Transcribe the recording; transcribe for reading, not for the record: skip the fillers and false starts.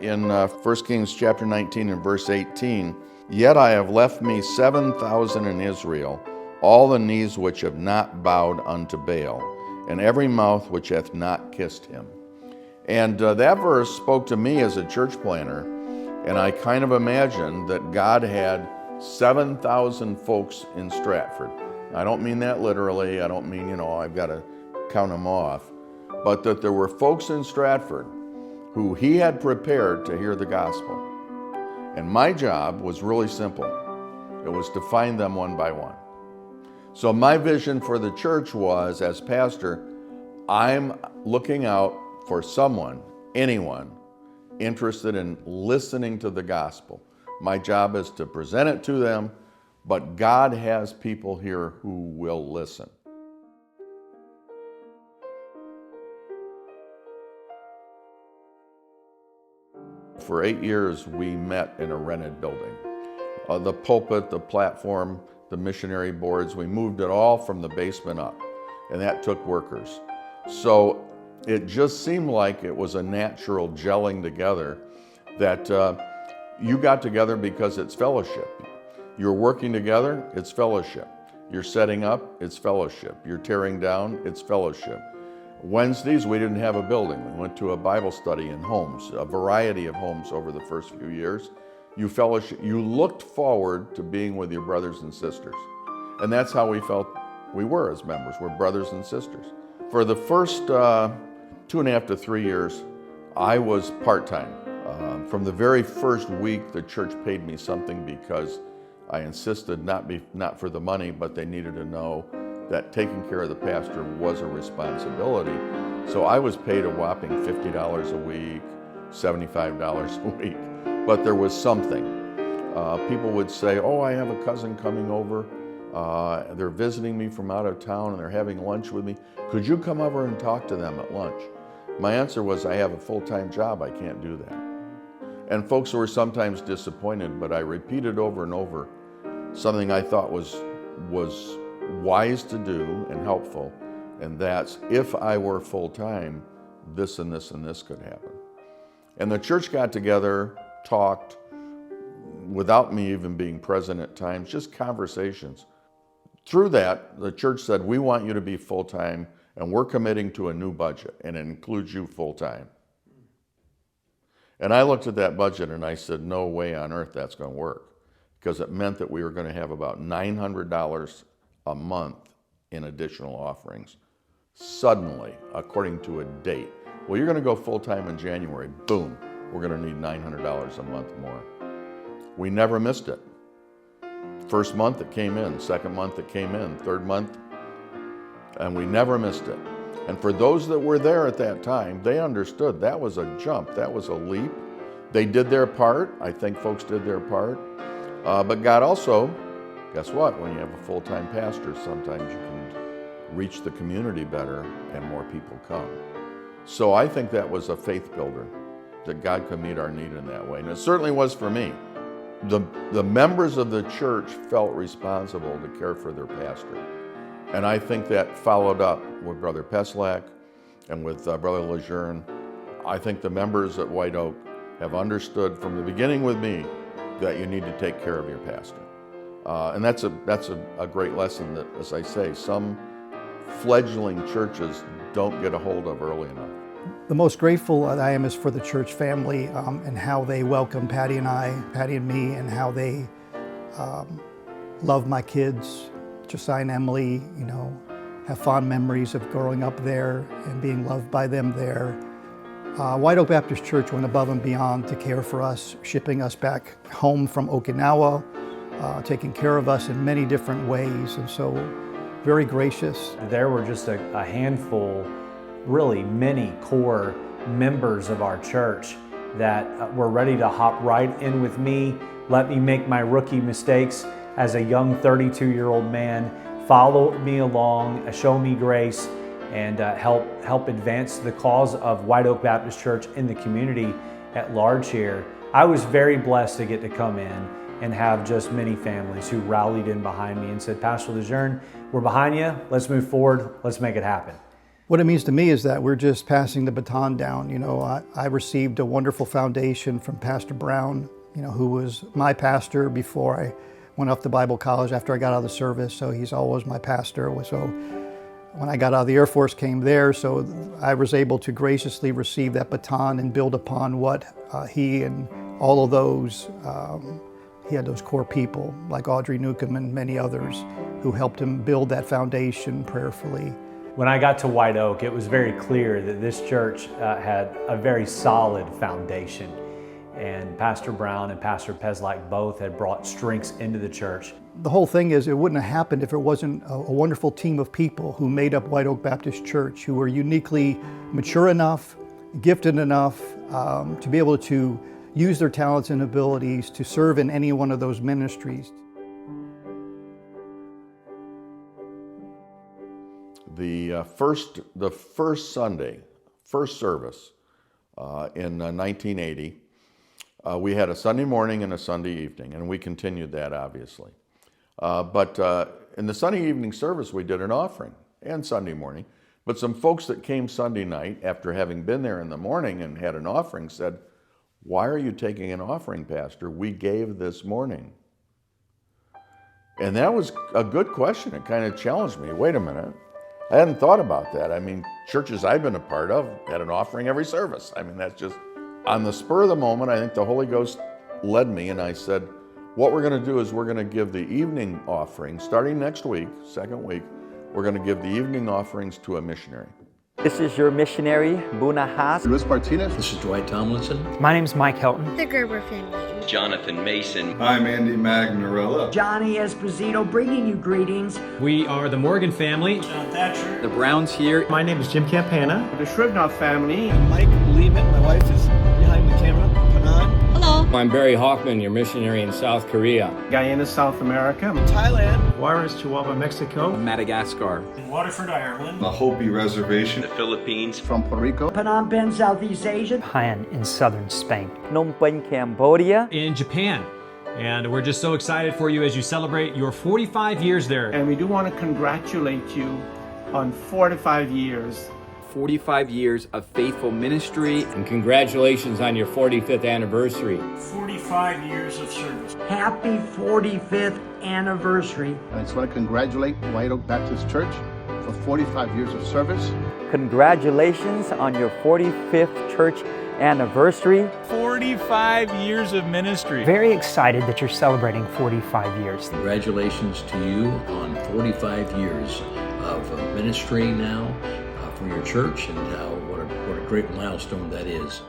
In 1 Kings chapter 19 and verse 18, "Yet I have left me 7,000 in Israel, all the knees which have not bowed unto Baal, and every mouth which hath not kissed him." And that verse spoke to me as a church planner, and I kind of imagined that God had 7,000 folks in Stratford. I don't mean that literally. I don't mean, I've got to count them off. But that there were folks in Stratford who he had prepared to hear the gospel. And my job was really simple. It was to find them one by one. So my vision for the church was, as pastor, I'm looking out for someone, anyone, interested in listening to the gospel. My job is to present it to them, but God has people here who will listen. For 8 years, we met in a rented building. The pulpit, the platform, the missionary boards, we moved it all from the basement up, and that took workers. So it just seemed like it was a natural gelling together that you got together because it's fellowship. You're working together, it's fellowship. You're setting up, it's fellowship. You're tearing down, it's fellowship. Wednesdays, we didn't have a building. We went to a Bible study in homes, a variety of homes over the first few years. You fellowship, you looked forward to being with your brothers and sisters. And that's how we felt we were as members. We're brothers and sisters. For the first 2.5 to 3 years, I was part-time. From the very first week, the church paid me something because I insisted not for the money, but they needed to know that taking care of the pastor was a responsibility. So I was paid a whopping $50 a week, $75 a week, but there was something. People would say, "Oh, I have a cousin coming over. They're visiting me from out of town and they're having lunch with me. Could you come over and talk to them at lunch?" My answer was, "I have a full-time job, I can't do that." And folks were sometimes disappointed, but I repeated over and over something I thought was wise to do and helpful, and that's, if I were full-time, this and this and this could happen. And the church got together, talked, without me even being present at times, just conversations. Through that, the church said, "We want you to be full-time, and we're committing to a new budget, and it includes you full-time." And I looked at that budget and I said, no way on earth that's going to work, because it meant that we were going to have about $900 a month in additional offerings. Suddenly, according to a date, well, you're going to go full-time in January. Boom, we're going to need $900 a month more. We never missed it. First month it came in, second month it came in, third month, and we never missed it. And for those that were there at that time, they understood that was a jump, that was a leap. They did their part. I think folks did their part. But God also, guess what? When you have a full-time pastor, sometimes you can reach the community better and more people come. So I think that was a faith builder, that God could meet our need in that way. And it certainly was for me. The members of the church felt responsible to care for their pastor. And I think that followed up with Brother Peslak and with Brother Lejeune. I think the members at White Oak have understood from the beginning with me that you need to take care of your pastor. And that's a great lesson that, as I say, some fledgling churches don't get a hold of early enough. The most grateful I am is for the church family and how they welcome Patty and me, and how they love my kids, Josiah and Emily, have fond memories of growing up there and being loved by them there. White Oak Baptist Church went above and beyond to care for us, shipping us back home from Okinawa, taking care of us in many different ways, and so very gracious. There were just a handful, really many core members of our church that were ready to hop right in with me, let me make my rookie mistakes as a young 32-year-old man, follow me along, show me grace, and help advance the cause of White Oak Baptist Church in the community at large here. I was very blessed to get to come in and have just many families who rallied in behind me and said, "Pastor Lejeune, we're behind you, let's move forward, let's make it happen." What it means to me is that we're just passing the baton down. You know, I received a wonderful foundation from Pastor Brown, you know, who was my pastor before I went off to Bible college after I got out of the service. So he's always my pastor. So when I got out of the Air Force, came there. So I was able to graciously receive that baton and build upon what he and all of those, he had those core people like Audrey Newcomb and many others who helped him build that foundation prayerfully. When I got to White Oak, it was very clear that this church had a very solid foundation. And Pastor Brown and Pastor Peslak both had brought strengths into the church. The whole thing is, it wouldn't have happened if it wasn't a wonderful team of people who made up White Oak Baptist Church, who were uniquely mature enough, gifted enough to be able to use their talents and abilities to serve in any one of those ministries. The first Sunday, first service in 1980, we had a Sunday morning and a Sunday evening, and we continued that obviously. But in the Sunday evening service, we did an offering, and Sunday morning. But some folks that came Sunday night, after having been there in the morning and had an offering, said, "Why are you taking an offering, Pastor? We gave this morning." And that was a good question. It kind of challenged me. Wait a minute. I hadn't thought about that. I mean, churches I've been a part of had an offering every service. I mean, that's just on the spur of the moment. I think the Holy Ghost led me, and I said, what we're going to do is we're going to give the evening offering starting next week, second week. We're going to give the evening offerings to a missionary. This is your missionary, Buna Haas. Luis Martinez. This is Dwight Tomlinson. My name's Mike Helton. The Gerber family. Jonathan Mason. I'm Andy Magnorella. Johnny Esposito bringing you greetings. We are the Morgan family. John Thatcher. The Browns here. My name is Jim Campana. The Shrivnoff family. I'm Mike Lehman. My wife is behind the camera. Panan. Hello. I'm Barry Hoffman, your missionary in South Korea. Guyana, South America. Thailand. Juarez, Chihuahua, Mexico. Madagascar. In Waterford, Ireland. The Hopi Reservation. The Philippines. From Puerto Rico. Phnom Penh, Southeast Asia. Hainan in southern Spain. Phnom Penh, Cambodia. In Japan. And we're just so excited for you as you celebrate your 45 years there. And we do want to congratulate you on 45 years. 45 years of faithful ministry. And congratulations on your 45th anniversary. 45 years of service. Happy 45th anniversary. I just want to congratulate White Oak Baptist Church for 45 years of service. Congratulations on your 45th church anniversary. 45 years of ministry. Very excited that you're celebrating 45 years. Congratulations to you on 45 years of ministry now for your church, and what a great milestone that is.